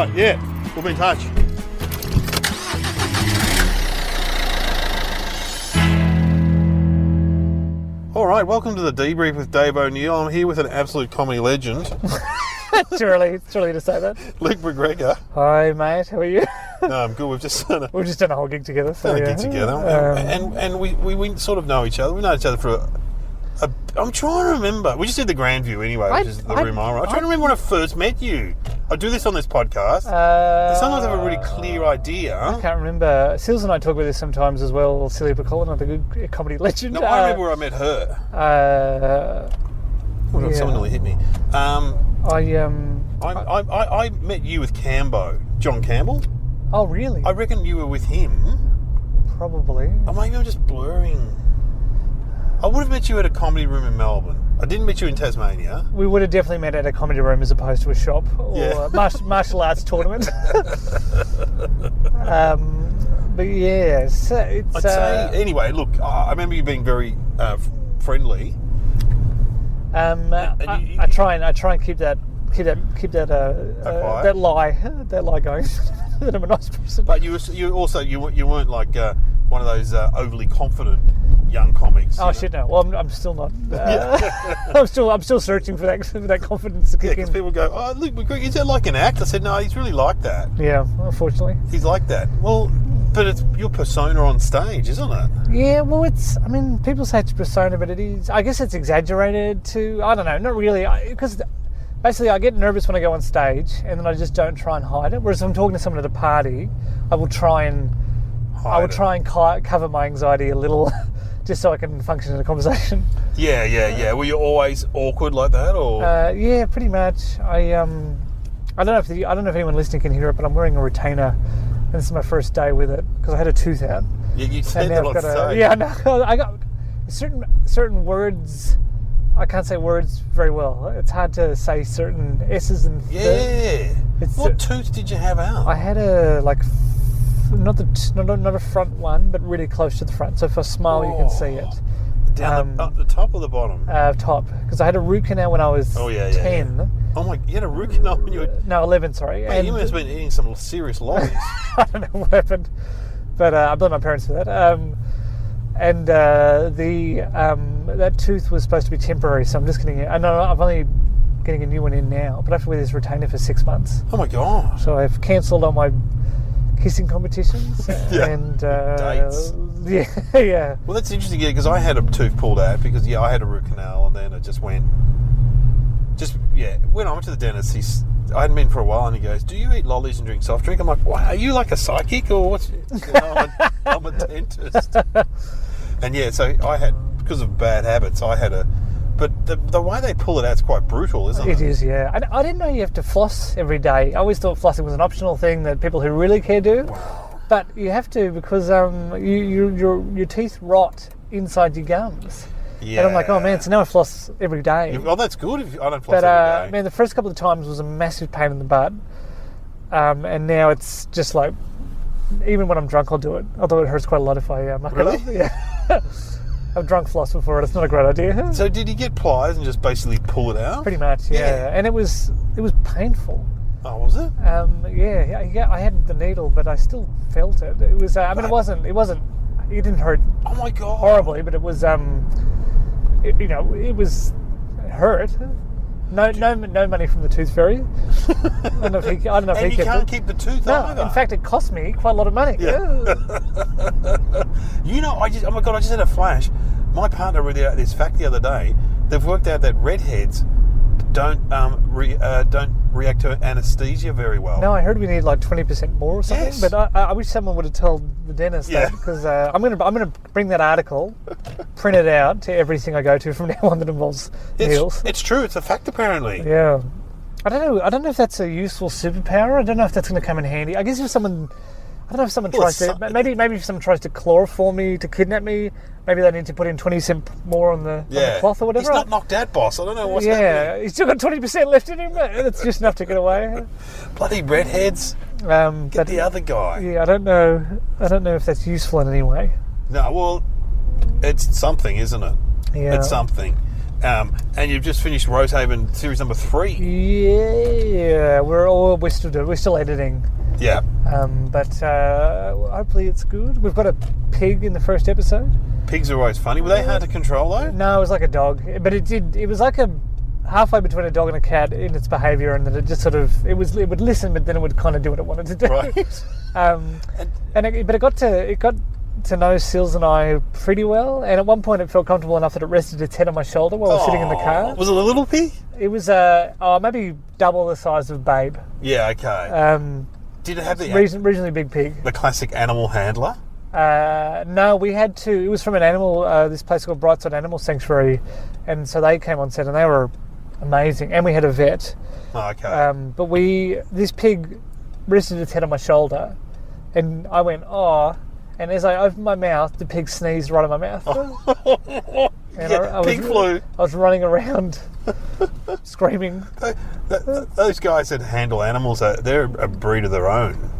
right, yeah. We'll be in touch. All right, welcome to the Debrief with Dave O'Neill. I'm here with an absolute comedy legend, It's early to say that. Luke McGregor. Hi, mate. How are you? No, I'm good. We've just done We've done a whole gig together. a gig together, and we sort of know each other. We know each other for I'm trying to remember. We just did the Grandview anyway, which is the room I'm trying to remember when I first met you. I do this on this podcast. Sometimes I have a really clear idea. I can't remember. Seals and I talk about this sometimes as well. Celia Piccola, another good comedy legend. No, I remember where I met her. Someone nearly hit me. I met you with Cambo, John Campbell. Oh, really? I reckon you were with him. Probably. Or maybe I'm just blurring. I would have met you at a comedy room in Melbourne. I didn't meet you in Tasmania. We would have definitely met at a comedy room as opposed to a shop or martial arts tournament. But yeah, so it's. I'd say anyway. Look, I remember you being very friendly. I try and keep that lie going. That I'm a nice person. But you weren't like one of those overly confident young comics. Oh shit, no. Well, I'm still not. I'm still searching for that confidence to kick in. Because people go, "Oh, Luke McGregor, is that like an act?" I said, "No, he's really like that." Yeah, unfortunately. He's like that. Well, but it's your persona on stage, isn't it? Yeah, well, people say it's persona, but it is. I guess it's exaggerated to. I don't know. Not really, because. Basically, I get nervous when I go on stage, and then I just don't try and hide it. Whereas if I'm talking to someone at a party, I will try and cover my anxiety a little, just so I can function in a conversation. Yeah. Were you always awkward like that, or? Yeah, pretty much. I don't know if anyone listening can hear it, but I'm wearing a retainer, and this is my first day with it because I had a tooth out. Yeah, you said that on stage. Yeah, no, I got certain words. I can't say words very well. It's hard to say certain S's and What tooth did you have out? I had a not a front one, but really close to the front. So if I smile, you can see it. Down the top or the bottom? Top, because I had a root canal when I was 10. Yeah. Oh my! You had a root canal when you were 11. Sorry. Mate, you must have been eating some serious lollies. I don't know what happened, but I blame my parents for that. That tooth was supposed to be temporary, so I'm just getting it. I know I'm only getting a new one in now, but I have to wear this retainer for 6 months. Oh my god! So I've cancelled all my kissing competitions and dates. Yeah. Well, that's interesting, because I had a tooth pulled out because I had a root canal, and then it just went. When I went to the dentist, I hadn't been for a while, and he goes, "Do you eat lollies and drink soft drink?" I'm like, "What? Are you like a psychic or what's?" I'm a dentist. And so I had, because of bad habits, but the way they pull it out is quite brutal, isn't it? It is, yeah. I didn't know you have to floss every day. I always thought flossing was an optional thing that people who really care do. Wow. But you have to, because your teeth rot inside your gums. Yeah. And I'm like, oh man, so now I floss every day. Oh, that's good if I don't floss every day. Man, the first couple of times was a massive pain in the butt. And now it's just like, even when I'm drunk, I'll do it. Although it hurts quite a lot if I muck it up. Yeah. I've drunk floss before, and it's not a great idea. So did you get pliers and just basically pull it out? Pretty much, yeah. And it was painful. Oh, was it? Yeah. I had the needle, but I still felt it. It was. It didn't hurt. Oh my god! Horribly, but it was. It hurt. No money from the tooth fairy. I don't know if he kept it. And you can't keep the tooth either. In fact, it cost me quite a lot of money. Yeah. I just had a flash. My partner read out this fact the other day. They've worked out that redheads don't react to anesthesia very well. No, I heard we need like 20% more or something. Yes. But I wish someone would have told the dentist that, because I'm gonna bring that article, print it out to everything I go to from now on that involves needles. It's true. It's a fact, apparently. Yeah. I don't know if that's a useful superpower. I don't know if that's going to come in handy. I guess if someone. I don't know if someone tries to. Maybe if someone tries to chloroform me to kidnap me, maybe they need to put in 20% more on the cloth or whatever. He's not knocked out, boss. I don't know what's happening. Yeah, he's still got 20% left in him. That's just enough to get away. Bloody redheads. Get the other guy. Yeah, I don't know if that's useful in any way. No, well, it's something, isn't it? Yeah. It's something. And you've just finished Rosehaven series number 3. Yeah, we're still editing. Yeah. But hopefully it's good. We've got a pig in the first episode. Pigs are always funny. Were they hard to control though? No, it was like a dog, but it was like a halfway between a dog and a cat in its behaviour, and that it just sort of it would listen, but then it would kind of do what it wanted to do. Right. But it got to know Sills and I pretty well, and at one point it felt comfortable enough that it rested its head on my shoulder while I was sitting in the car. Was it a little pig? It was maybe double the size of Babe. Yeah. Okay. Did it have the reasonably big pig? The classic animal handler? No, we had to. It was from an animal. This place called Brightside Animal Sanctuary, and so they came on set and they were amazing. And we had a vet. Oh, okay. But this pig rested its head on my shoulder, and I went, oh. And as I opened my mouth, the pig sneezed right in my mouth. And yeah, pig flu. I was running around screaming. Those guys that handle animals, they're a breed of their own.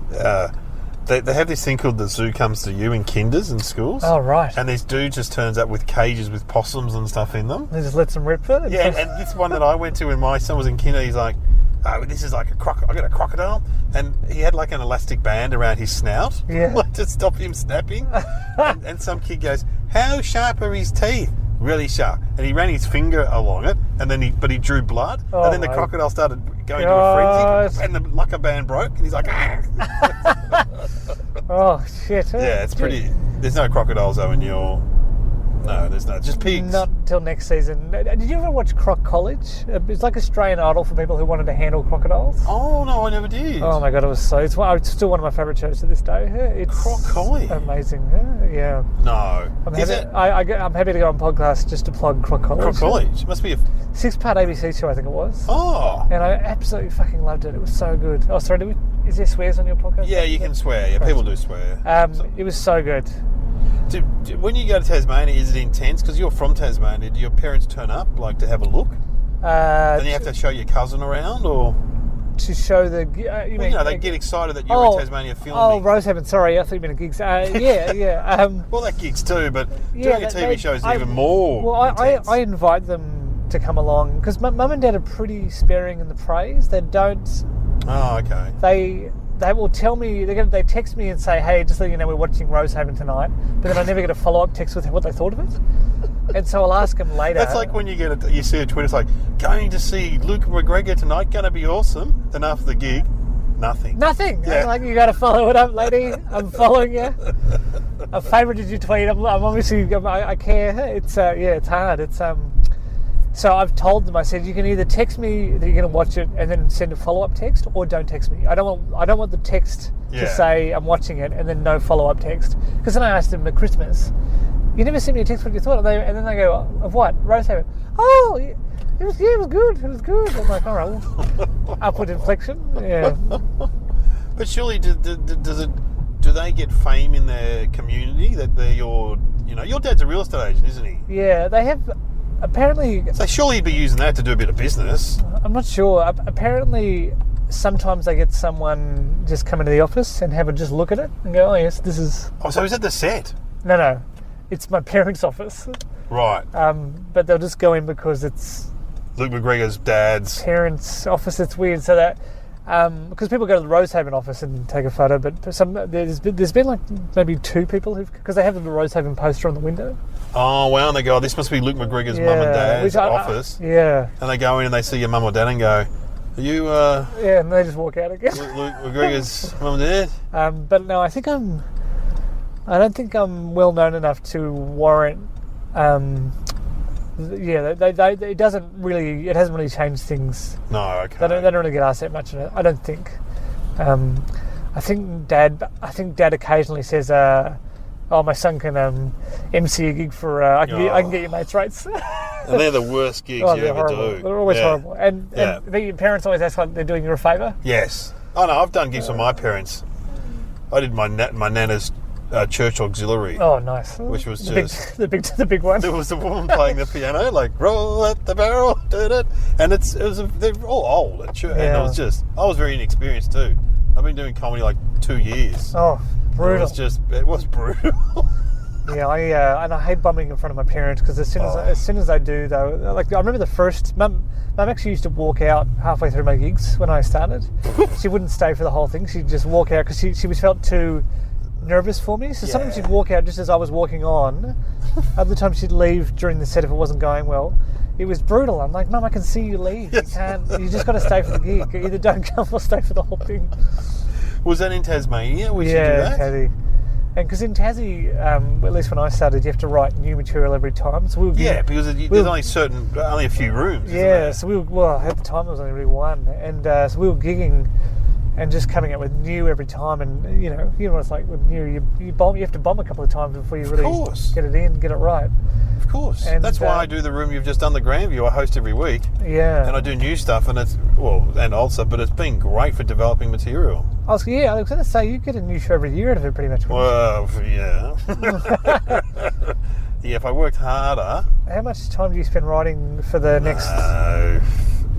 They have this thing called the zoo comes to you in kinders and schools. Oh, right. And this dude just turns up with cages with possums and stuff in them. They just lets them rip it? Yeah, and this one that I went to when my son was in kinder, he's like, oh, this is like I got a crocodile. And he had like an elastic band around his snout to stop him snapping. and some kid goes, how sharp are his teeth? Really sharp. And he ran his finger along it, and then he drew blood. Oh, and then the crocodile started going to a frenzy, and the lucker band broke, and he's like, ah. Oh, shit. Yeah, it's pretty. There's no crocodiles though in your. No, there's no. Just pigs. Not until next season. Did you ever watch Croc College? It's like Australian Idol for people who wanted to handle crocodiles. Oh no, I never did. Oh my god, it's still one of my favourite shows to this day. It's Croc College. Amazing. Yeah. No. I'm happy to go on podcast just to plug Croc College. Croc College must be a 6-part ABC show, I think it was. Oh. And I absolutely fucking loved it. It was so good. Oh, sorry. Is there swears on your podcast? Yeah, you can swear. Yeah, people do swear. It was so good. When you go to Tasmania, is it intense? Because you're from Tasmania. Do your parents turn up, like, to have a look? Then you have to show your cousin around, or to show the. They get excited that you're in Tasmania filming. Oh, Rosehaven. Sorry, I thought you meant a gigs. Yeah. Well, that gigs too, but doing a TV show is even more. Well, intense. I invite them to come along because mum and dad are pretty sparing in the praise. They don't. Oh, okay. They will tell me, they text me and say, hey, just so you know, we're watching Rosehaven tonight, but then I never get a follow-up text with what they thought of it. And so I'll ask them later. That's like when you see a tweet, it's like, going to see Luke McGregor tonight, going to be awesome. Then after the gig, nothing. Nothing. Yeah. Like, you got to follow it up, lady. I'm following you. I favorited your tweet. I'm obviously, I care. It's hard. It's So I've told them, I said, you can either text me that you're going to watch it and then send a follow-up text, or don't text me. I don't want the text to say I'm watching it and then no follow-up text. Because then I asked them at Christmas, you never sent me a text what you thought. And then they go, of what? Rosehaven. Oh, it was good. It was good. I'm like, all right, well, upward inflection. Yeah. But surely, do they get fame in their community that they're your dad's a real estate agent, isn't he? Yeah, they have. Apparently... So surely you'd be using that to do a bit of business. I'm not sure. Apparently, sometimes they get someone just come into the office and have a just look at it and go, oh, yes, this is... Oh, so is that the set? No. It's my parents' office. Right. But they'll just go in because it's... Luke McGregor's dad's... Parents' office. It's weird. So that... because people go to the Rosehaven office and take a photo, but there's been like maybe 2 people because they have the Rosehaven poster on the window. Oh wow! And they go, oh, this must be Luke McGregor's mum and dad's office. Yeah. And they go in and they see your mum or dad and go, are you? Yeah, and they just walk out again. Luke McGregor's mum and dad. But no, I don't think I'm well known enough to warrant. It hasn't really changed things. No, okay. They don't really get asked that much. I don't think. I think Dad occasionally says, "Oh, my son can MC a gig for. I can get your mates' rates." And they're the worst gigs you ever horrible. do. They're always horrible. And your parents always ask like they're doing you a favour. Yes. Oh no, I've done gigs for my parents. I did my nana's church auxiliary. Oh, nice. Which was the big one. There was a woman playing the piano, like roll at the barrel, and they're all old at church, and I was very inexperienced too. I've been doing comedy like 2 years. Oh, brutal. It was brutal. And I hate bumming in front of my parents because as soon as I do though, like I remember the first mum actually used to walk out halfway through my gigs when I started. She wouldn't stay for the whole thing. She'd just walk out because she was felt too nervous for me. So sometimes she'd walk out just as I was walking on. Other times she'd leave during the set if it wasn't going well. It was brutal. I'm like, Mum, I can see you leave. You can't. You just got to stay for the gig. Either don't come or stay for the whole thing. Was that in Tasmania? We should do that? Tassie. And because in Tassie, at least when I started, you have to write new material every time. So because there's only a few rooms. Yeah, so at the time there was only really one, and so we were gigging and just coming up with new every time. And you know what it's like with new. You have to bomb a couple of times before you really get it in, get it right. Of course. And that's why I do the room you've just done, the Grandview. I host every week. Yeah. And I do new stuff, and and also, but it's been great for developing material. I was going to say, you get a new show every year out of it pretty much. Well, yeah. Yeah, if I worked harder. How much time do you spend writing for the next... No,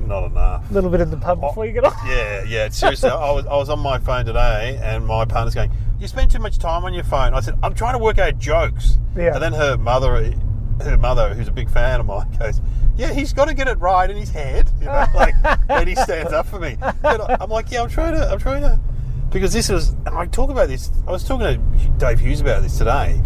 not enough. A little bit in the pub before you get off? Yeah. Seriously, I was on my phone today, and my partner's going, you spend too much time on your phone. I said, I'm trying to work out jokes. Yeah. And then her mother, who's a big fan of mine, goes, yeah, he's got to get it right in his head. You know, and he stands up for me. And I'm like, yeah, I'm trying to, because I talk about this. I was talking to Dave Hughes about this today.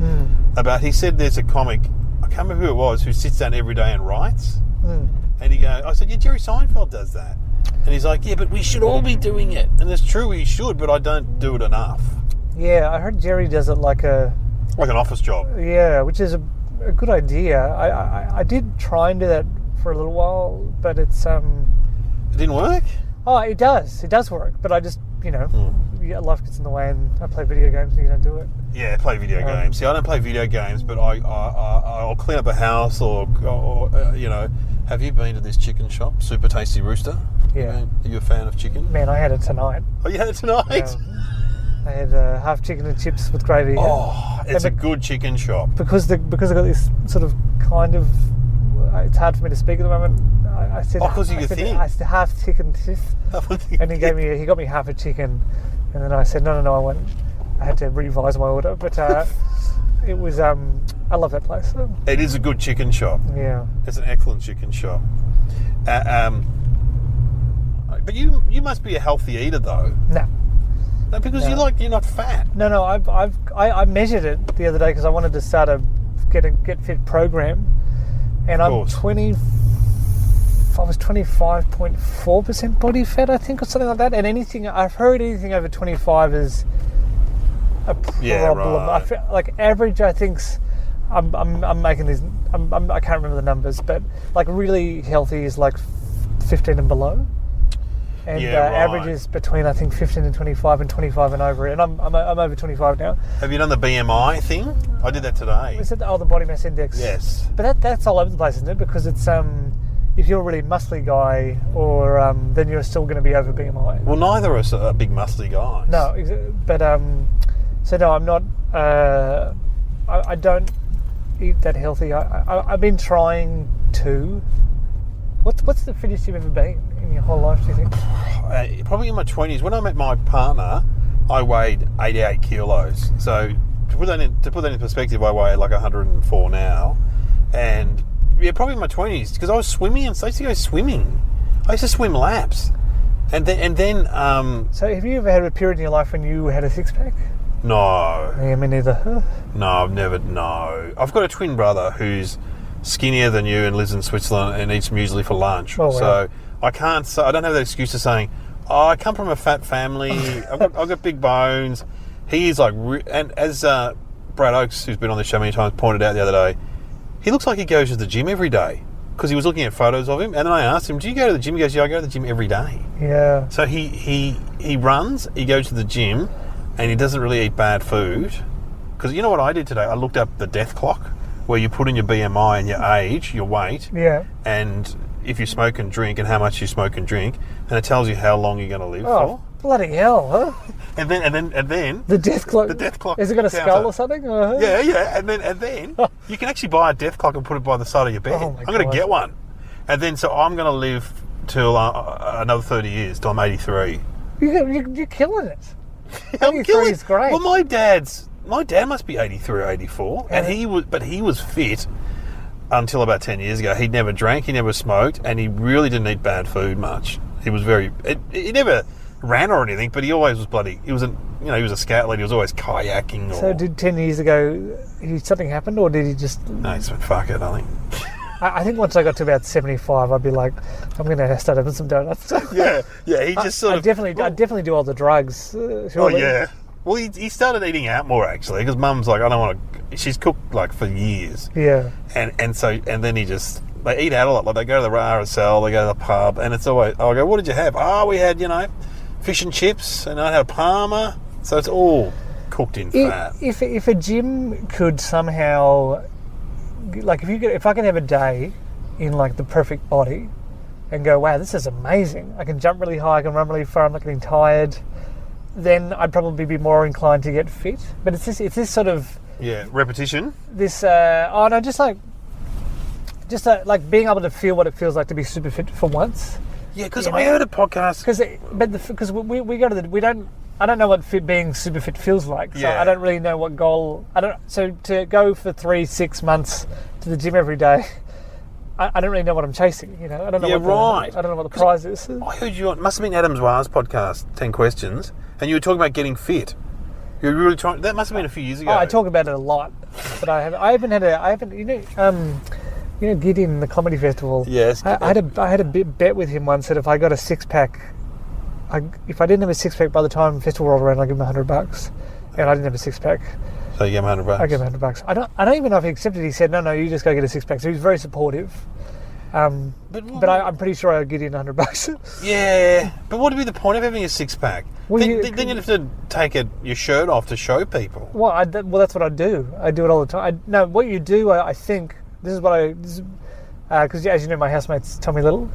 He said there's a comic, I can't remember who it was, who sits down every day and writes. And I said, yeah, Jerry Seinfeld does that. And he's like, yeah, but we should all be doing it. And it's true, we should, but I don't do it enough. Yeah, I heard Jerry does it like an office job. Yeah, which is a good idea. I did try and do that for a little while, but it's It didn't work? Oh, it does. It does work, but I just, life gets in the way, and I play video games and you don't do it. Yeah, play video games. See, I don't play video games, but I'll clean up a house or have you been to this chicken shop, Super Tasty Rooster? Yeah. Are you a fan of chicken? Man, I had it tonight. Oh, you had it tonight? Yeah. I had half chicken and chips with gravy. Oh, it's a good chicken shop. Because I got this sort of kind of... It's hard for me to speak at the moment. I said, because you're thin. I said half chicken tiff, and he got me half a chicken, and then I said no, I went. I had to revise my order, but it was. I love that place. It is a good chicken shop. Yeah, it's an excellent chicken shop. But you must be a healthy eater though. No, because you're not fat. No. I measured it the other day because I wanted to start a Get Fit program. And I was 25.4% body fat, I think, or something like that. And I've heard anything over 25 is a problem. Yeah, right. I feel like average, I think, I'm making these. I can't remember the numbers, but like really healthy is like 15 and below. And average is between, I think, 15 and 25 and 25 and over. And I'm over 25 now. Have you done the BMI thing? I did that today. Is it the body mass index? Yes. But that's all over the place, isn't it? Because it's if you're a really muscly guy, or then you're still going to be over BMI. Well, neither of us are big muscly guys. No, but so no, I'm not. I don't eat that healthy. I've been trying to. What's the fittest you've ever been in your whole life, do you think? Probably in my 20s. When I met my partner, I weighed 88 kilos. So to put that in perspective, I weigh like 104 now. And yeah, probably in my 20s, because I was swimming, and so I used to go swimming. I used to swim laps. And then So have you ever had a period in your life when you had a six-pack? No. Yeah, me neither. No, I've never, no. I've got a twin brother who's skinnier than you and lives in Switzerland and eats muesli for lunch. Oh, wow. So I don't have that excuse of saying, I come from a fat family, I've got big bones. He is like, and as Brad Oakes, who's been on the show many times, pointed out the other day, he looks like he goes to the gym every day, because he was looking at photos of him, and then I asked him, do you go to the gym? He goes, yeah, I go to the gym every day. Yeah. So he runs, he goes to the gym, and he doesn't really eat bad food. Because you know what I did today? I looked up the death clock, where you put in your BMI and your age, your weight, and if you smoke and drink and how much you smoke and drink, and it tells you how long you're going to live for. Bloody hell, huh? And then the death clock. The death clock. Has it got a skull or something? Yeah. And then you can actually buy a death clock and put it by the side of your bed. Oh I'm going to get one. And then so I'm going to live till another 30 years, till I'm 83. You're killing it. I'm 83 is great. Well, my dad's my dad must be 83 or 84, and he was fit until about 10 years ago. He never drank, he never smoked, and he really didn't eat bad food much. He was he never ran or anything, but he always was he was a scout leader. He was always kayaking. So did 10 years ago, something happened, or did he just... No, he said, fuck it, I think. I think once I got to about 75, I'd be like, I'm going to start having some donuts. Yeah, he just sort of... I'd definitely do all the drugs. Oh, yeah. Well, he started eating out more, actually, because Mum's like, I don't want to... She's cooked, like, for years. Yeah. And then he just... They eat out a lot. Like, they go to the RSL, they go to the pub, and it's always... I'll go, what did you have? Oh, we had, fish and chips, and I had a Parma. So it's all cooked in fat. If a gym could somehow... Like, if I could have a day in, like, the perfect body and go, wow, this is amazing. I can jump really high, I can run really far, I'm not getting tired, then I'd probably be more inclined to get fit. But it's this sort of... Yeah, repetition? This, just like being able to feel what it feels like to be super fit for once. Yeah, because I heard a podcast... Because we go to the... I don't know what being super fit feels like, so I don't really know what goal... So to go for 3-6 months to the gym every day, I don't really know what I'm chasing, I don't know I don't know what the prize is. I heard you on... Must have been Adam Zwa's podcast, 10 Questions, and you were talking about getting fit. You were really trying... That must have been a few years ago. I talk about it a lot, but I haven't... Gideon, the comedy festival. Yes. I had a bet with him once that if I got a 6-pack... if I didn't have a 6-pack by the time the festival rolled around, I'd give him $100. And I didn't have a 6-pack. So you gave him $100? I gave him $100. I don't even know if he accepted. He said, no, you just go get a 6-pack. So he was very supportive. But I'm pretty sure I'd give him $100. Yeah. But what would be the point of having a 6-pack? Well, then you'd have to take your shirt off to show people. Well, that's what I do. I do it all the time. What you do, I think, this is what I... Because as you know, my housemate's Tommy Little.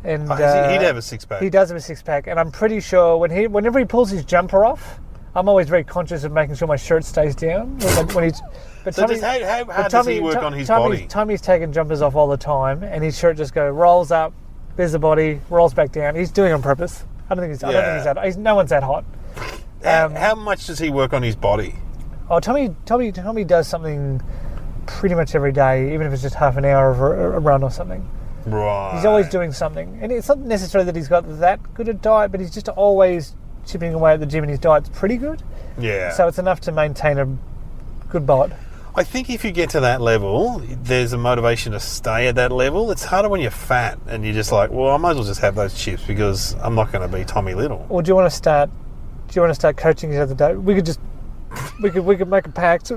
And he'd have a 6-pack. He does have a 6-pack, and I'm pretty sure whenever he pulls his jumper off, I'm always very conscious of making sure my shirt stays down. When he's, but so how hard does he work on his body? Tommy's taking jumpers off all the time, and his shirt just rolls up. There's the body, rolls back down. He's doing it on purpose. I don't think he's that. No one's that hot. How much does he work on his body? Oh, Tommy does something pretty much every day, even if it's just half an hour of a run or something. Right. He's always doing something. And it's not necessarily that he's got that good a diet, but he's just always chipping away at the gym, and his diet's pretty good. Yeah. So it's enough to maintain a good bod. I think if you get to that level, there's a motivation to stay at that level. It's harder when you're fat and you're just like, well, I might as well just have those chips because I'm not going to be Tommy Little. Or do you want to start coaching each other? Day? We could make a pact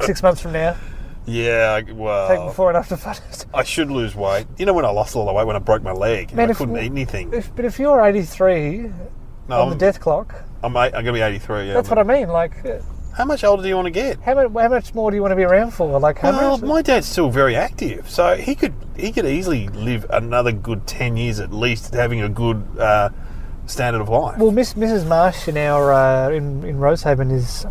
6 months from now. Yeah, well... Take before and after photos. I should lose weight. You know when I lost all the weight when I broke my leg? Man, I couldn't eat anything. But if you're 83 on the death clock... I'm going to be 83, yeah. That's what I mean, like... How much older do you want to get? How much more do you want to be around for? Like, how much? My dad's still very active, so he could easily live another good 10 years at least, having a good standard of life. Well, Mrs. Marsh in our in Rosehaven is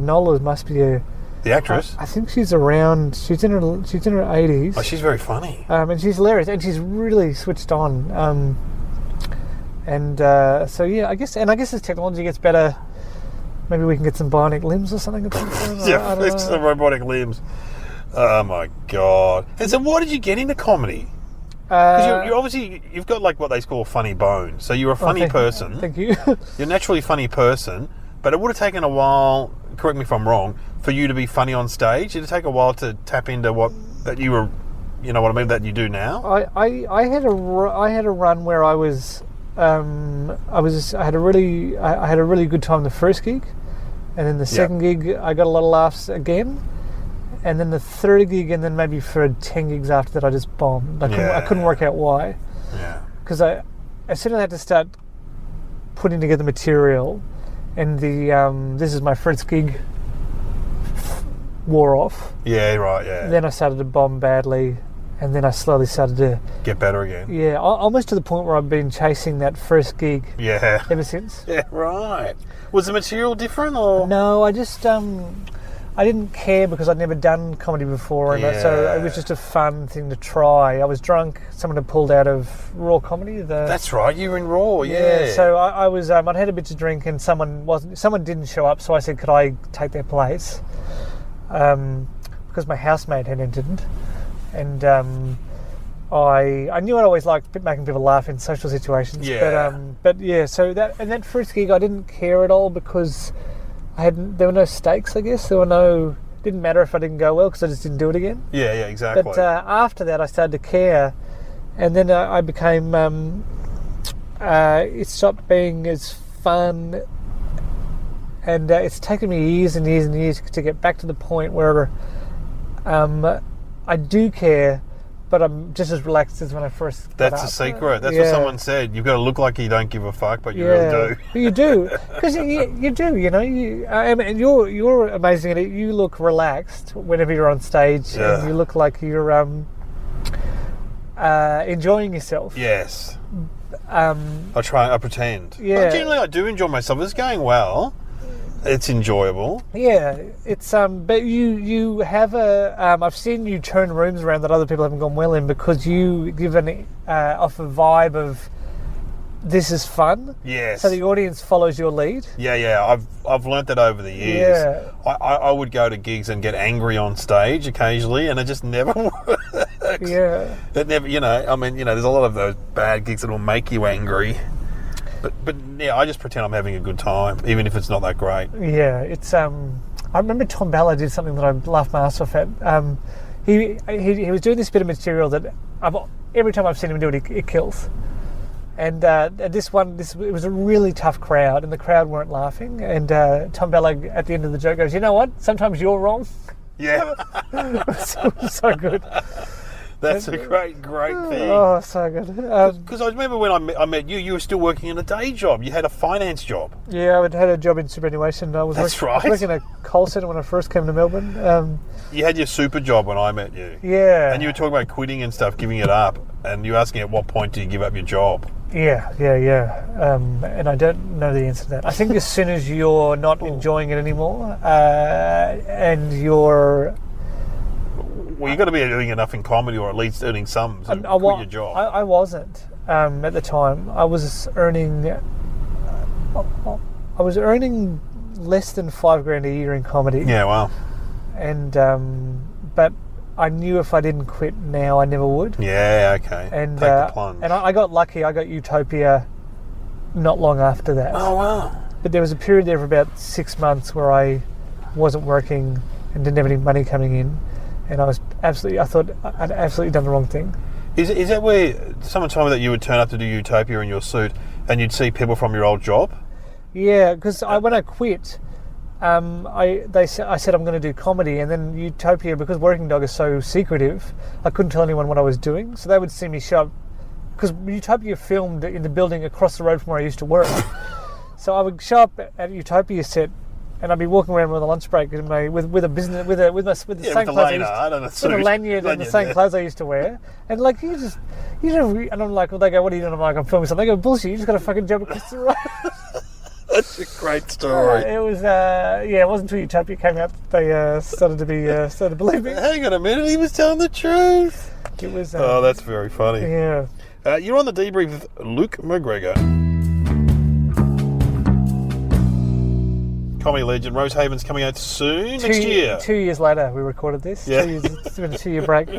Nola must be a... The actress? I think she's around. She's in her 80s. Oh, she's very funny. And she's hilarious, and she's really switched on. So yeah, I guess as technology gets better, maybe we can get some bionic limbs or something at some point. Yeah, it's the robotic limbs. Oh my god! And so, why did you get into comedy? Because you're obviously you've got like what they call funny bone. So you're a funny person. Thank you. You're a naturally funny person, but it would have taken a while. Correct me if I'm wrong. For you to be funny on stage, it'd take a while to tap into that you were, you know what I mean, that you do now. I had a run where I had a really good time the first gig, and then the second gig I got a lot of laughs again, and then the third gig, and then maybe for 10 gigs after that I just bombed. I couldn't work out why. Yeah. Because as soon as I had to start putting together material, and this is my first gig wore off. Yeah, right, yeah. Then I started to bomb badly, and then I slowly started to... Get better again. Yeah, almost to the point where I've been chasing that first gig ever since. Yeah, right. Was the material different, or...? No, I just... I didn't care because I'd never done comedy before, and so it was just a fun thing to try. I was drunk. Someone had pulled out of Raw Comedy. That's right. You were in Raw, yeah. So I was. I'd had a bit to drink, and someone didn't show up. So I said, "Could I take their place?" Because my housemate had entered, and I knew I'd always liked making people laugh in social situations. Yeah. But yeah. So that first gig, I didn't care at all because there were no stakes, I guess. Didn't matter if I didn't go well because I just didn't do it again. Yeah, exactly. But after that, I started to care, and then I became. It stopped being as fun, and it's taken me years and years and years to get back to the point where I do care, but I'm just as relaxed as when I first got That's up. the secret. That's what someone said. You've got to look like you don't give a fuck, but you really do. You do, because you do. You know, and you're amazing at it. You look relaxed whenever you're on stage, and you look like you're enjoying yourself. Yes. I pretend. Yeah. But generally, I do enjoy myself. It's going well. It's enjoyable. Yeah, it's but you have I've seen you turn rooms around that other people haven't gone well in because you give off a vibe of this is fun. Yes. So the audience follows your lead. Yeah. I've learnt that over the years. Yeah. I would go to gigs and get angry on stage occasionally, and it just never works. Yeah. It never, there's a lot of those bad gigs that will make you angry. But yeah, I just pretend I'm having a good time, even if it's not that great. Yeah, it's I remember Tom Ballard did something that I laughed my ass off at. He was doing this bit of material that every time I've seen him do it, it kills. And it was a really tough crowd, and the crowd weren't laughing. And Tom Ballard at the end of the joke goes, "You know what? Sometimes you're wrong." Yeah, it was so good. That's a great thing. Oh, so good. Because I remember when I met you, you were still working in a day job. You had a finance job. Yeah, I had a job in superannuation. I was working in a call centre when I first came to Melbourne. You had your super job when I met you. Yeah. And you were talking about quitting and stuff, giving it up. And you were asking at what point do you give up your job? Yeah. And I don't know the answer to that. I think as soon as you're not enjoying it anymore and you're... Well, you've got to be doing enough in comedy, or at least earning some to quit your job. I wasn't at the time. I was earning less than $5,000 a year in comedy. Yeah, wow. And but I knew if I didn't quit now, I never would. Yeah, okay. And take the plunge. And I got lucky. I got Utopia not long after that. Oh wow! But there was a period there for about 6 months where I wasn't working and didn't have any money coming in. And I thought I'd absolutely done the wrong thing. Is that where someone told me that you would turn up to do Utopia in your suit and you'd see people from your old job? Yeah, because when I quit, I said I'm going to do comedy, and then Utopia, because Working Dog is so secretive, I couldn't tell anyone what I was doing. So they would see me show up, because Utopia filmed in the building across the road from where I used to work. So I would show up at Utopia set, and I'd be walking around with a lunch break with a business with the same clothes with a lanyard and the same clothes I used to wear, and like you don't. And I'm like, well, they go, what are you doing? I'm like, I'm filming something. They go, bullshit, you just got a fucking job across the road. That's a great story. It was it wasn't until Utopia came out that they started to believe me. Hang on a minute, he was telling the truth. It was. Oh, that's very funny. Yeah. You're on the debrief with Luke McGregor. Comedy legend Rosehaven's coming out soon next year. 2 years later, we recorded this. Yeah. It's been a 2 year break.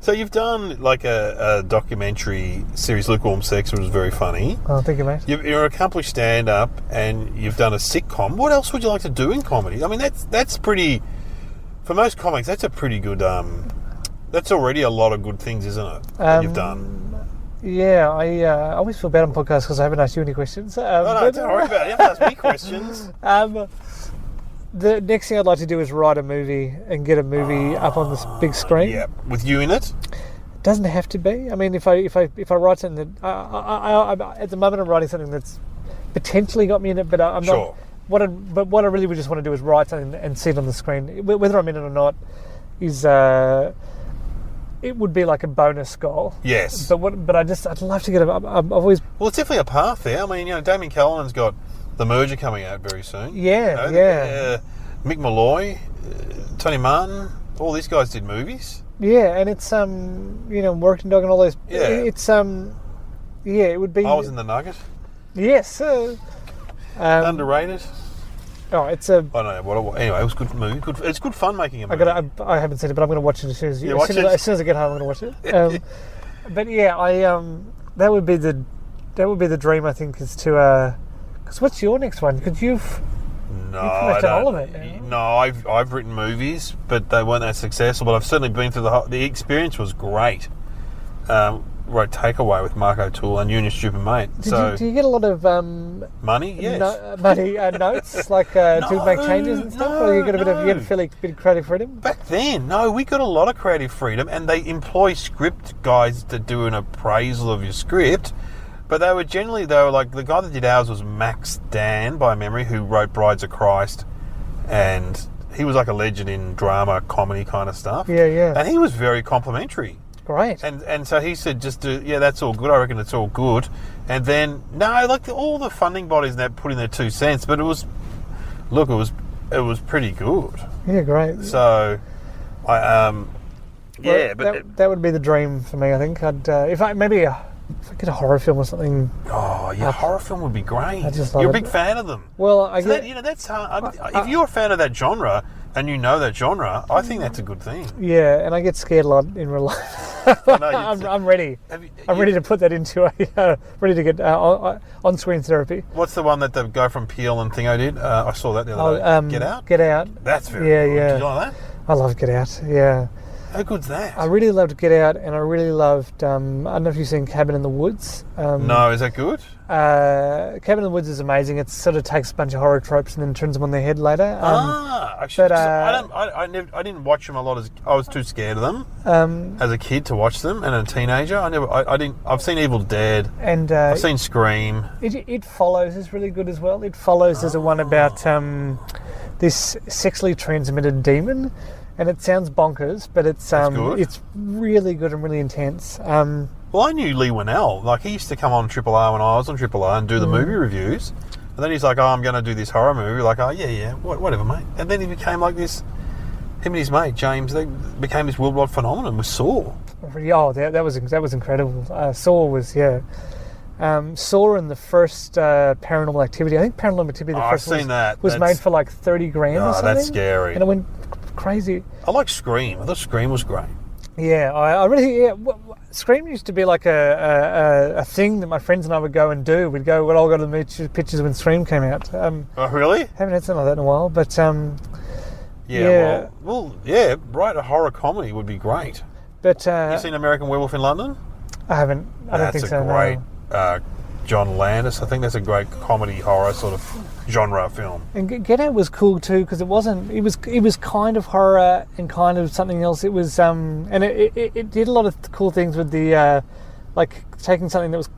So you've done like a documentary series, Lukewarm Sex, which was very funny. Oh, thank you, mate. You're an accomplished stand-up, and you've done a sitcom. What else would you like to do in comedy? I mean, that's pretty. For most comics, that's a pretty good. That's already a lot of good things, isn't it? That you've done. Yeah, I always feel bad on podcasts because I haven't asked you any questions. No, don't worry about it. You haven't asked me questions. The next thing I'd like to do is write a movie and get a movie up on this big screen. Yeah, with you in it. It doesn't have to be. I mean, if I write something that I at the moment I'm writing something that's potentially got me in it, but I'm sure. not. What I really would just want to do is write something and see it on the screen. Whether I'm in it or not is. It would be like a bonus goal. Yes. But I'd love to get it. I've always... Well, it's definitely a path there. I mean, Damien Cullinan's got The Merger coming out very soon. Yeah, yeah. Mick Malloy, Tony Martin, all these guys did movies. Yeah, and it's Working Dog and all those. Yeah. It's it would be. I was in The Nugget. Yes. Underrated. Oh, it's a. I don't know what. Anyway, it was a good movie. It's good fun making a movie. I haven't seen it, but I'm going to watch it as soon as Yeah, watch it. As soon as I get home. I'm going to watch it. But yeah, that would be the dream. I think is to. Because what's your next one? Because you've No, pretty I much done all don't. of it now. No, I've written movies, but they weren't that successful. But I've certainly been through the experience was great. Wrote Takeaway with Mark O'Toole and You and Your Stupid Mate. Do you get a lot of Money? Yes. money notes like to make changes and stuff, or you get a bit of fairly bit of creative freedom? Back then, no, we got a lot of creative freedom, and they employ script guys to do an appraisal of your script. But they were like the guy that did ours was Max Dan, by memory, who wrote Brides of Christ, and he was like a legend in drama, comedy kind of stuff. Yeah. And he was very complimentary. Great. And so he said, that's all good. I reckon it's all good. And then, all the funding bodies that put in their 2 cents, but it was pretty good. Yeah, great. So, that would be the dream for me. I think if I get a horror film or something. Oh, yeah, horror film would be great. I just love You're a it. big fan of them. Well, that's hard. If you're a fan of that genre and you know that genre, I think that's a good thing. Yeah, and I get scared a lot in real life. I'm ready. I'm ready to put that into ready to get on-screen therapy. What's the one that the guy from Peel and Thingo did? I saw that the other day. Get Out? Get Out. That's very good. Yeah. Did you like that? I love Get Out, yeah. How good's that? I really loved Get Out, and I really loved, I don't know if you've seen Cabin in the Woods. No, is that good? Cabin in the Woods is amazing. It sort of takes a bunch of horror tropes and then turns them on their head later. Actually, I didn't watch them a lot. I was too scared of them as a kid to watch them, and a teenager. I've seen Evil Dead, and I've seen Scream. It Follows is really good as well. It Follows is a one about this sexually transmitted demon. And it sounds bonkers, but it's really good and really intense. Well, I knew Lee Winnell. Like, he used to come on Triple R when I was on Triple R and do the movie reviews. And then he's like, I'm going to do this horror movie. Like, whatever, mate. And then he became like this. Him and his mate James, they became this worldwide phenomenon with Saw. Oh, that was incredible. Saw was Saw in the first Paranormal Activity. I think Paranormal Activity the first one was made for like $30,000 or something. That's scary. And it went crazy. I like Scream. I thought Scream was great. Yeah, I really. Scream used to be like a thing that my friends and I would go and do. We'd all go to the pictures when Scream came out. Oh, really? Haven't had something like that in a while, but write a horror comedy would be great. But you seen American Werewolf in London? I haven't. I don't think so. That's a great John Landis. I think that's a great comedy horror sort of genre film. And Get Out was cool too because it was kind of horror and kind of something else. It was and it did a lot of cool things with the like taking something that was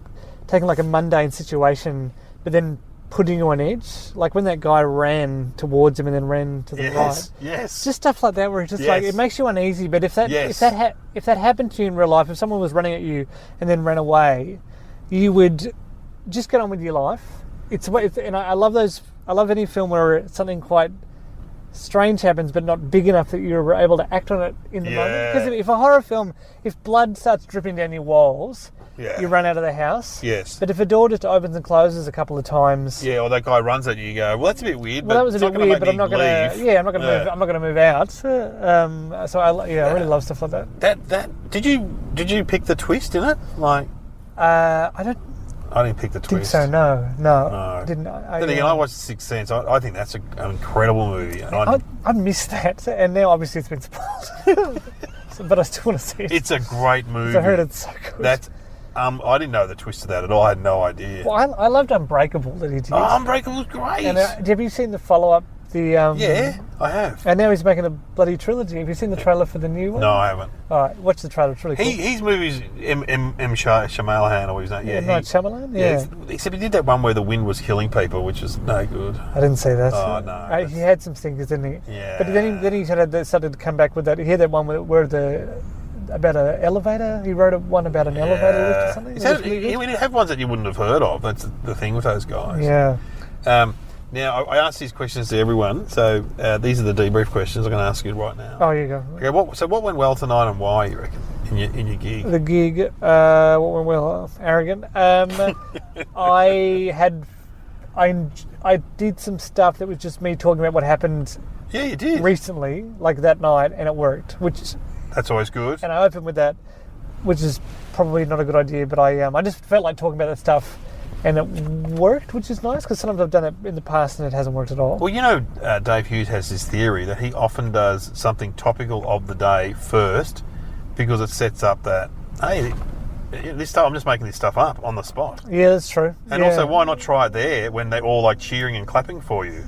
taking like a mundane situation but then putting you on edge. Like when that guy ran towards him and then ran to the right. Yes. Just stuff like that where it's just like it makes you uneasy. But if that happened to you in real life, if someone was running at you and then ran away, you would just get on with your life. And I love those. I love any film where something quite strange happens, but not big enough that you're able to act on it in the moment. Because if a horror film, if blood starts dripping down your walls, you run out of the house. Yes. But if a door just opens and closes a couple of times, or that guy runs at you, you go, well, that's a bit weird. Well, that was a bit weird, but I'm not going to. Yeah, I'm not going to move. I'm not going to move out. So I really love stuff like that. That did you pick the twist in it? Like, I didn't pick the twist. Think so? No. I didn't. Then again, I watched Sixth Sense. I think that's an incredible movie. I missed that, and now obviously it's been spoiled. But I still want to see it. It's a great movie. I heard it's so good. I didn't know the twist of that at all. I had no idea. Well, I loved Unbreakable that he did. Oh, Unbreakable was great. And have you seen the follow-up? Yeah, I have. And now he's making a bloody trilogy. Have you seen the trailer for the new one? No, I haven't. All right, watch the trailer. It's really cool. His movies, M. Shyamalan, or his name. Yeah, Night Shyamalan. Yeah. Except he did that one where the wind was killing people, which is no good. I didn't see that. Oh no. He had some stinkers, didn't he? Yeah. But then he started to come back with that. He had that one where about an elevator. He wrote one about an elevator lift or something. He would have ones that you wouldn't have heard of. That's the thing with those guys. Yeah. Now, I ask these questions to everyone, so these are the debrief questions I'm going to ask you right now. Oh, you go. Okay, what went well tonight and why, you reckon, in your gig? The gig, what went well? Arrogant. I did some stuff that was just me talking about what happened Yeah, you did. recently, like that night, and it worked. That's always good. And I opened with that, which is probably not a good idea, but I just felt like talking about that stuff, and it worked, which is nice, because sometimes I've done it in the past and it hasn't worked at all. Well, you know, Dave Hughes has this theory that he often does something topical of the day first because it sets up that, hey, this stuff, I'm just making this stuff up on the spot. Yeah, that's true. And Yeah. also, why not try it there when they're all like cheering and clapping for you?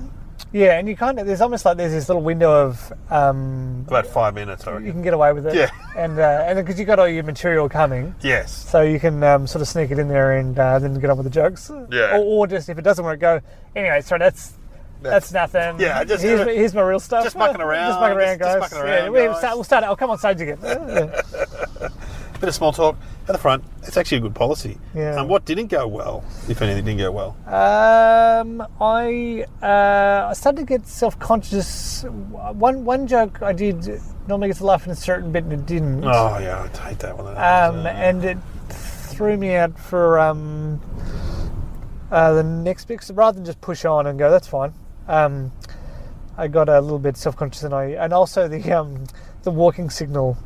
Yeah, and you kind of, there's almost like there's this little window of About 5 minutes, I you reckon. can get away with it. Yeah. And because you got all your material coming, Yes. so you can sort of sneak it in there and then get on with the jokes. Yeah. Or just if it doesn't work, go. Anyway, sorry, that's nothing. Yeah, just- here's my real stuff. just mucking around, Just mucking around, just guys. mucking around, Yeah, guys. we'll start. I'll come on stage again. Yeah. Bit of small talk at the front. It's actually a good policy. Yeah. And what didn't go well, if anything didn't go well? I started to get self-conscious. One joke I did normally gets a laugh in a certain bit and it didn't. Oh, yeah, I hate that one. That happens, And it threw me out for the next bit. So rather than just push on and go, that's fine. I got a little bit self-conscious and also the walking signal.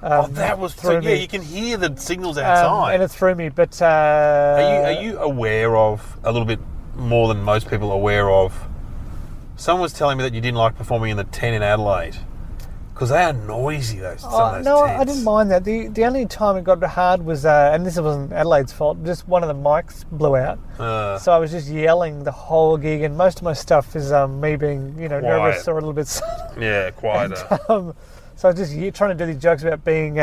that was threw yeah. me. You can hear the signals outside. And it threw me. But are you aware of a little bit more than most people are aware of? Someone was telling me that you didn't like performing in the 10 in Adelaide because they are noisy. Some of those no, tents. I didn't mind that. The only time it got hard was, and this wasn't Adelaide's fault, just one of the mics blew out. So I was just yelling the whole gig, and most of my stuff is me being, nervous or a little bit. Yeah, quieter. So I was just trying to do these jokes about being,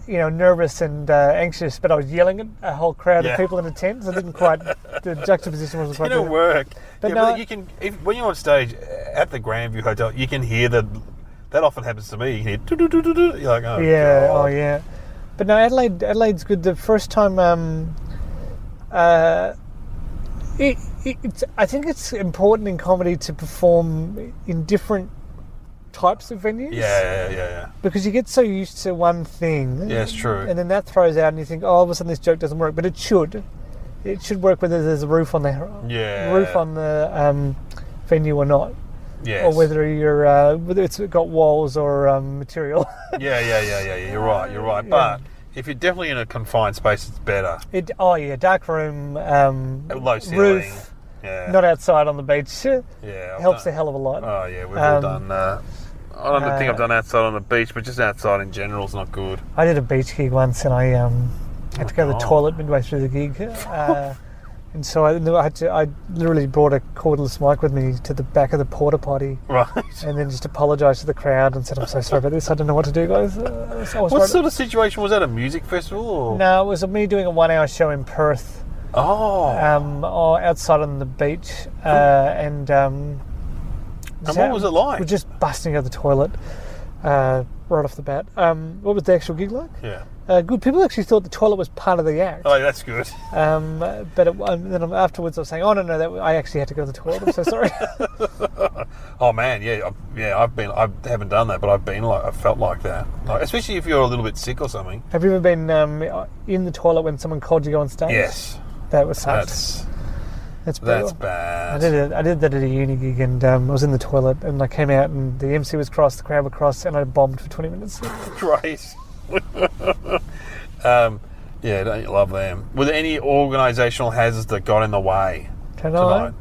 nervous and anxious, but I was yelling at a whole crowd Yeah. of people in a tent, so I didn't quite. The juxtaposition wasn't quite. It'll good. work. But yeah, no- but you can when you're on stage at the Grandview Hotel, you can hear the. That often happens to me. You can hear. Doo-doo-doo-doo-doo. You're like, oh Yeah, God. oh yeah. But no, Adelaide's good. The first time, I think it's important in comedy to perform in different types of venues. Yeah. Because you get so used to one thing. Yeah, it's true. And then that throws out, and you think, oh, all of a sudden this joke doesn't work. But it should. It should work whether there's a roof on the venue or not. Yes. Or whether it's got walls or material. Yeah. You're right. But if you're definitely in a confined space, it's better. Dark room, Low ceiling. roof, Yeah. not outside on the beach. Yeah. Helps a hell of a lot. Oh yeah, we've all done. I don't think I've done outside on the beach, but just outside in general is not good. I did a beach gig once, and I had to go to the God. toilet midway through the gig, and so I literally brought a cordless mic with me to the back of the porta potty, Right. and then just apologised to the crowd and said, "I'm so sorry about this. I don't know what to do, guys." What sort of situation was that? A music festival? Or? No, it was me doing a 1 hour show in Perth, Oh. outside on the beach, and what was it like? We're just busting out the toilet right off the bat. What was the actual gig like? Yeah. Good. People actually thought the toilet was part of the act. Oh, that's good. But then afterwards I was saying, "Oh no, I actually had to go to the toilet. I'm so sorry." Oh man, yeah. I haven't done that, but I felt like that. Like, especially if you're a little bit sick or something. Have you ever been in the toilet when someone called you to go on stage? Yes. That was sucks. That's brutal. That's bad. I did that at a uni gig, and I was in the toilet, and I came out, and the MC was cross, the crowd were cross, and I bombed for 20 minutes. Great. Yeah, don't you love them? Were there any organisational hazards that got in the way tonight?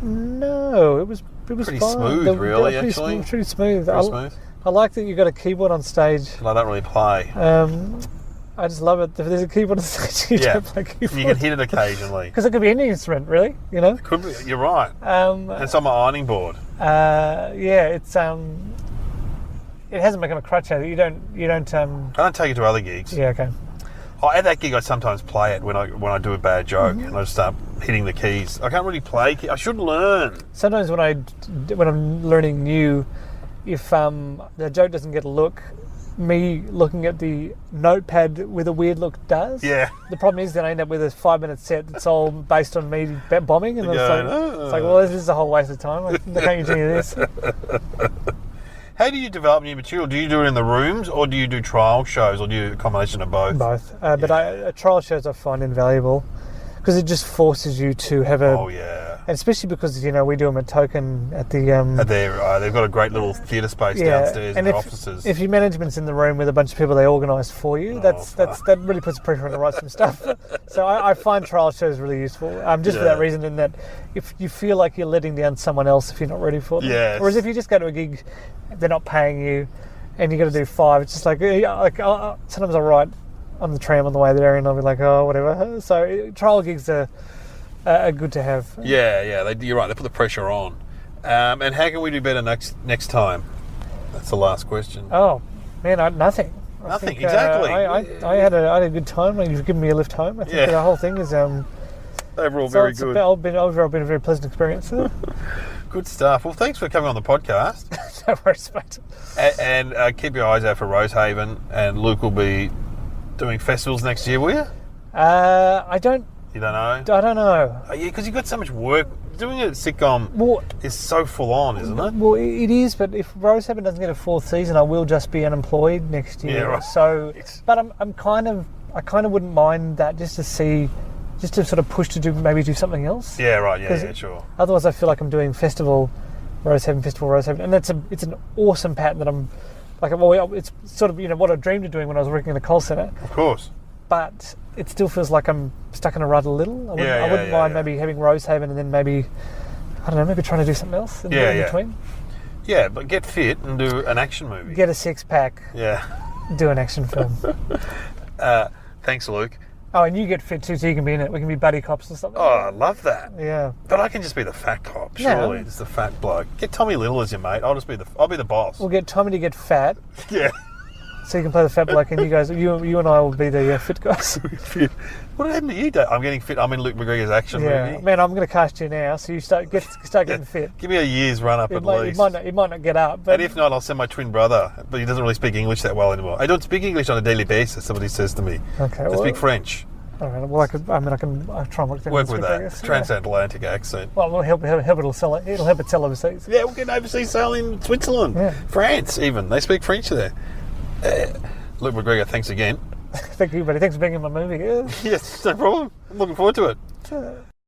No, it was Pretty fine. smooth, They were really, pretty actually. Pretty smooth. Pretty smooth. I like that you got a keyboard on stage. And I don't really play. I just love it. If there's a keyboard on stage, you Yeah. don't play keyboard. You can hit it occasionally. Because it could be any instrument, really. You know. Could be. You're right. And it's on my ironing board. Yeah, it's it hasn't become a crutch. You don't. I don't take it to other gigs. Yeah. Okay. At that gig, I sometimes play it when I do a bad joke and I just start hitting the keys. I can't really play. I should learn. Sometimes when I'm learning new, if the joke doesn't get a look, me looking at the notepad with a weird look does. Yeah. The problem is that I end up with a 5-minute set that's all based on me bombing, and Going, it's like, well, this is a whole waste of time. I can't use any of this. How do you develop new material? Do you do it in the rooms, or do you do trial shows, or do you do a combination of both? Both. But trial shows I find invaluable because it just forces you to have a... Oh, yeah. And especially because, we do them at Token at the... They've got a great little theatre space downstairs in their offices. If your management's in the room with a bunch of people they organise for you, that really puts pressure on to write some stuff. So I find trial shows really useful, just for that reason, in that if you feel like you're letting down someone else if you're not ready for them. Yes. Whereas if you just go to a gig, they're not paying you, and you got to do 5, it's just sometimes I write on the tram on the way there and I'll be like, oh, whatever. So trial gigs are good to have. Yeah, you're right. They put the pressure on. And how can we do better next time? That's the last question. Oh, man, nothing. Nothing, exactly. I had a good time. You've given me a lift home. I think the whole thing is overall very good. Overall been a very pleasant experience. Good stuff. Well, thanks for coming on the podcast. No worries, mate. And keep your eyes out for Rosehaven. And Luke will be doing festivals next year, will you? I don't. You don't know? I don't know. Yeah, because you've got so much work. Doing a sitcom is so full on, isn't it? Well, it is, but if Rosehaven doesn't get a 4th season, I will just be unemployed next year. Yeah, right. So, but I kind of wouldn't mind that just to sort of push to maybe do something else. Yeah, right. Yeah, sure. Otherwise, I feel like I'm doing Rosehaven, and it's an awesome pattern that I'm like. Well, it's sort of what I dreamed of doing when I was working in a call centre. Of course. But it still feels like I'm stuck in a rut a little. I wouldn't mind maybe having Rosehaven and then maybe trying to do something else in between. Yeah, but get fit and do an action movie. Get a 6-pack. Yeah. Do an action film. Thanks, Luke. Oh, and you get fit too, so you can be in it. We can be buddy cops or something. Oh, I love that. Yeah. But I can just be the fat cop, surely. No. Just the fat bloke. Get Tommy Little as your mate. I'll be the boss. We'll get Tommy to get fat. Yeah. So you can play the fat bloke, and you and I will be the fit guys. What happened to you, Dave? I'm getting fit. I'm in Luke McGregor's action movie. Man, I'm going to cast you now, so you start getting fit. Give me a year's run up at least. It might not get up, but and if not, I'll send my twin brother. But he doesn't really speak English that well anymore. I don't speak English on a daily basis. Somebody says to me. Okay, I speak French. All right. Well, I'll try and work with that transatlantic accent. Well, we'll help it'll sell it. It'll help it sell overseas. Yeah, we'll get an overseas sale in Switzerland, France, even. They speak French there. Luke McGregor, thanks again. Thank you, buddy. Thanks for being in my movie. Yes, no problem. I'm looking forward to it.